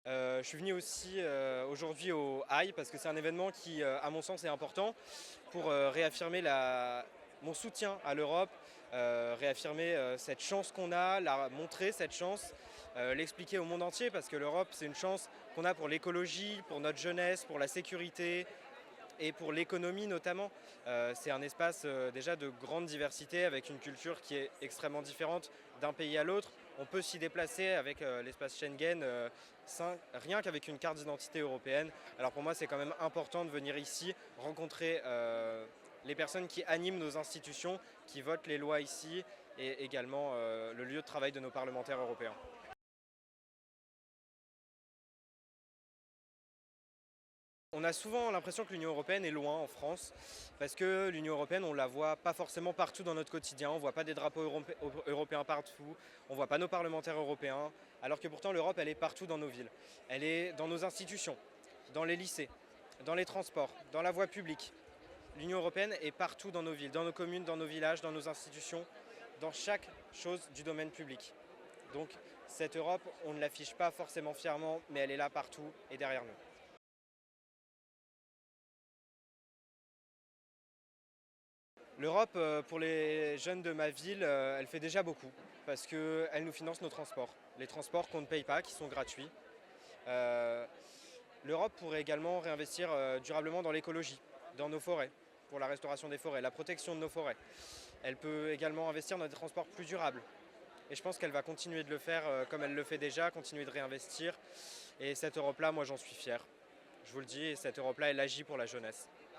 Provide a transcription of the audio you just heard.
Je suis venu aussi aujourd'hui au AI parce que c'est un événement qui, à mon sens, est important pour réaffirmer mon soutien à l'Europe, réaffirmer cette chance qu'on a, montrer cette chance, l'expliquer au monde entier parce que l'Europe, c'est une chance qu'on a pour l'écologie, pour notre jeunesse, pour la sécurité, et pour l'économie notamment. C'est un espace déjà de grande diversité avec une culture qui est extrêmement différente d'un pays à l'autre. On peut s'y déplacer avec l'espace Schengen rien qu'avec une carte d'identité européenne. Alors pour moi c'est quand même important de venir ici rencontrer les personnes qui animent nos institutions, qui votent les lois ici et également le lieu de travail de nos parlementaires européens. On a souvent l'impression que l'Union européenne est loin en France, parce que l'Union européenne, on ne la voit pas forcément partout dans notre quotidien, on ne voit pas des drapeaux européens partout, on ne voit pas nos parlementaires européens, alors que pourtant l'Europe, elle est partout dans nos villes. Elle est dans nos institutions, dans les lycées, dans les transports, dans la voie publique. L'Union européenne est partout dans nos villes, dans nos communes, dans nos villages, dans nos institutions, dans chaque chose du domaine public. Donc cette Europe, on ne l'affiche pas forcément fièrement, mais elle est là partout et derrière nous. L'Europe, pour les jeunes de ma ville, elle fait déjà beaucoup parce qu'elle nous finance nos transports. Les transports qu'on ne paye pas, qui sont gratuits. Euh, L'Europe pourrait également réinvestir durablement dans l'écologie, dans nos forêts, pour la restauration des forêts, la protection de nos forêts. Elle peut également investir dans des transports plus durables. Et je pense qu'elle va continuer de le faire comme elle le fait déjà, continuer de réinvestir. Et cette Europe-là, moi j'en suis fier. Je vous le dis, et cette Europe-là, elle agit pour la jeunesse.